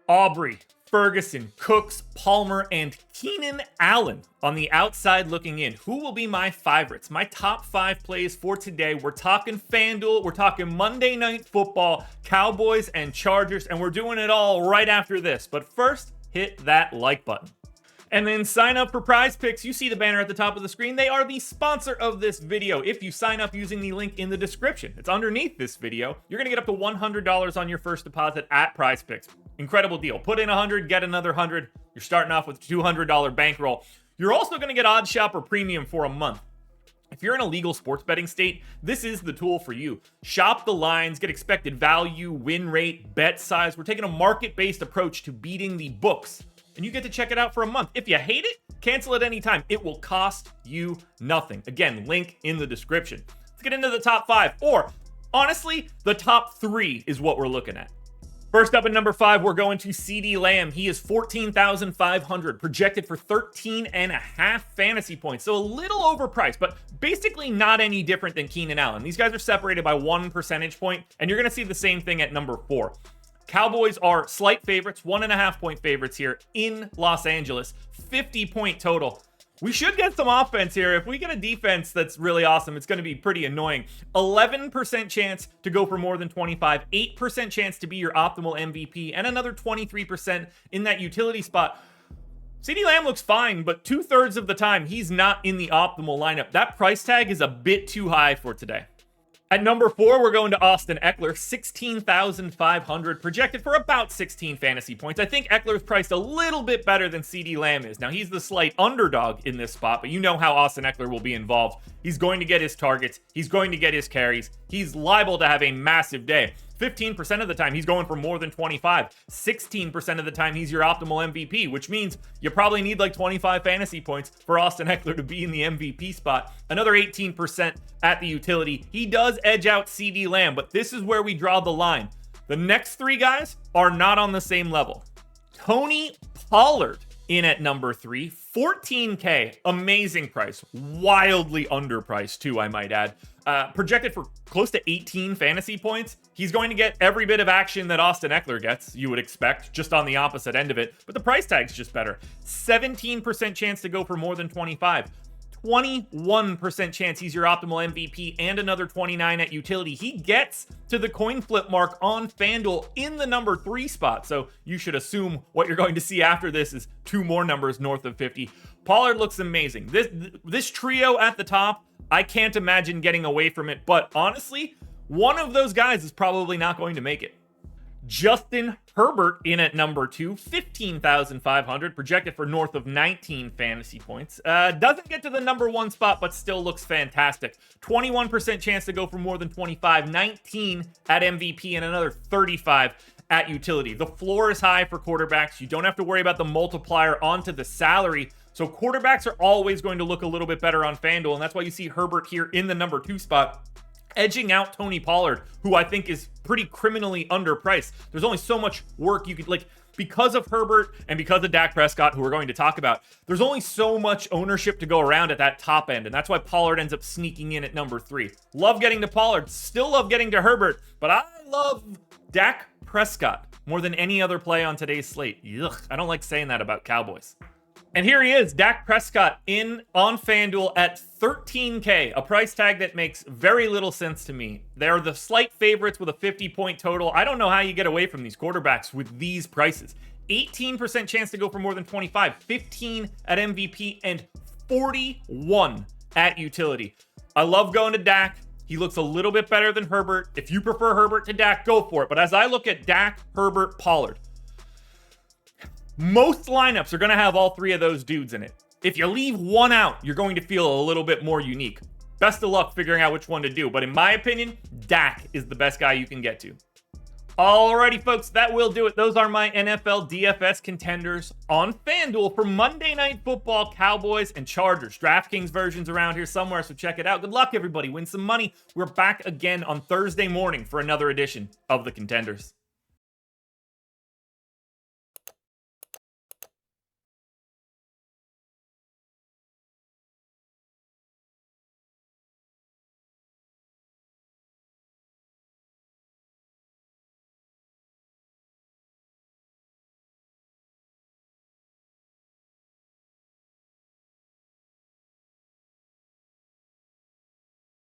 Aubrey, Ferguson, Cooks, Palmer, and Keenan Allen on the outside looking in. Who will be my favorites? My top 5 plays for today. We're talking FanDuel. We're talking Monday Night Football, Cowboys and Chargers, and we're doing it all right after this. But first, hit that like button. And then sign up for Prize Picks. You see the banner at the top of the screen. They are the sponsor of this video. If you sign up using the link in the description, it's underneath this video, you're going to get up to $100 on your first deposit at Prize Picks. Incredible deal. Put in 100, get another 100. You're starting off with a $200 bankroll. You're also going to get Odd Shopper Premium for a month. If you're in a legal sports betting state, this is the tool for you. Shop the lines, get expected value, win rate, bet size. We're taking a market-based approach to beating the books. And you get to check it out for a month. If you hate it, cancel at any time. It will cost you nothing. Again, link in the description. Let's get into the top 5. Or, honestly, the top 3 is what we're looking at. First up at number 5, we're going to CeeDee Lamb. He is 14,500, projected for 13.5 fantasy points. So a little overpriced, but basically not any different than Keenan Allen. These guys are separated by 1 percentage point, and you're going to see the same thing at number 4. Cowboys are slight favorites, 1.5 point favorites here in Los Angeles, 50-point total. We should get some offense here. If we get a defense that's really awesome, it's going to be pretty annoying. 11% chance to go for more than 25, 8% chance to be your optimal MVP, and another 23% in that utility spot. CeeDee Lamb looks fine, but 2/3 of the time, he's not in the optimal lineup. That price tag is a bit too high for today. At number 4, we're going to Austin Ekeler, 16,500, projected for about 16 fantasy points. I think Ekeler's priced a little bit better than CeeDee Lamb is. Now, he's the slight underdog in this spot, but you know how Austin Ekeler will be involved. He's going to get his targets. He's going to get his carries. He's liable to have a massive day. 15% of the time, he's going for more than 25. 16% of the time, he's your optimal MVP, which means you probably need like 25 fantasy points for Austin Ekeler to be in the MVP spot. Another 18% at the utility. He does edge out CeeDee Lamb, but this is where we draw the line. The next 3 guys are not on the same level. Tony Pollard in at number 3, $14K, amazing price, wildly underpriced too, I might add. Projected for close to 18 fantasy points. He's going to get every bit of action that Austin Ekeler gets, you would expect, just on the opposite end of it, but the price tag's just better. 17% chance to go for more than 25. 21% chance he's your optimal MVP, and another 29 at utility. He gets to the coin flip mark on FanDuel in the number 3 spot, so you should assume what you're going to see after this is 2 more numbers north of 50. Pollard looks amazing. This trio at the top, I can't imagine getting away from it, but honestly, one of those guys is probably not going to make it. Justin Herbert in at number 2, 15,500, projected for north of 19 fantasy points. Doesn't get to the number 1 spot, but still looks fantastic. 21% chance to go for more than 25, 19 at MVP, and another 35 at utility. The floor is high for quarterbacks. You don't have to worry about the multiplier onto the salary. So quarterbacks are always going to look a little bit better on FanDuel, and that's why you see Herbert here in the number 2 spot, edging out Tony Pollard, who I think is pretty criminally underpriced. There's only so much work you could, because of Herbert and because of Dak Prescott, who we're going to talk about, there's only so much ownership to go around at that top end, and that's why Pollard ends up sneaking in at number 3. Love getting to Pollard, still love getting to Herbert, but I love Dak Prescott more than any other play on today's slate. Ugh, I don't like saying that about Cowboys. And here he is, Dak Prescott on FanDuel at $13K, a price tag that makes very little sense to me. They're the slight favorites with a 50-point total. I don't know how you get away from these quarterbacks with these prices. 18% chance to go for more than 25, 15 at MVP, and 41 at utility. I love going to Dak. He looks a little bit better than Herbert. If you prefer Herbert to Dak, go for it. But as I look at Dak, Herbert, Pollard, most lineups are going to have all 3 of those dudes in it. If you leave one out, you're going to feel a little bit more unique. Best of luck figuring out which one to do. But in my opinion, Dak is the best guy you can get to. Alrighty, folks, that will do it. Those are my NFL DFS contenders on FanDuel for Monday Night Football, Cowboys and Chargers. DraftKings versions around here somewhere, so check it out. Good luck, everybody. Win some money. We're back again on Thursday morning for another edition of the Contenders.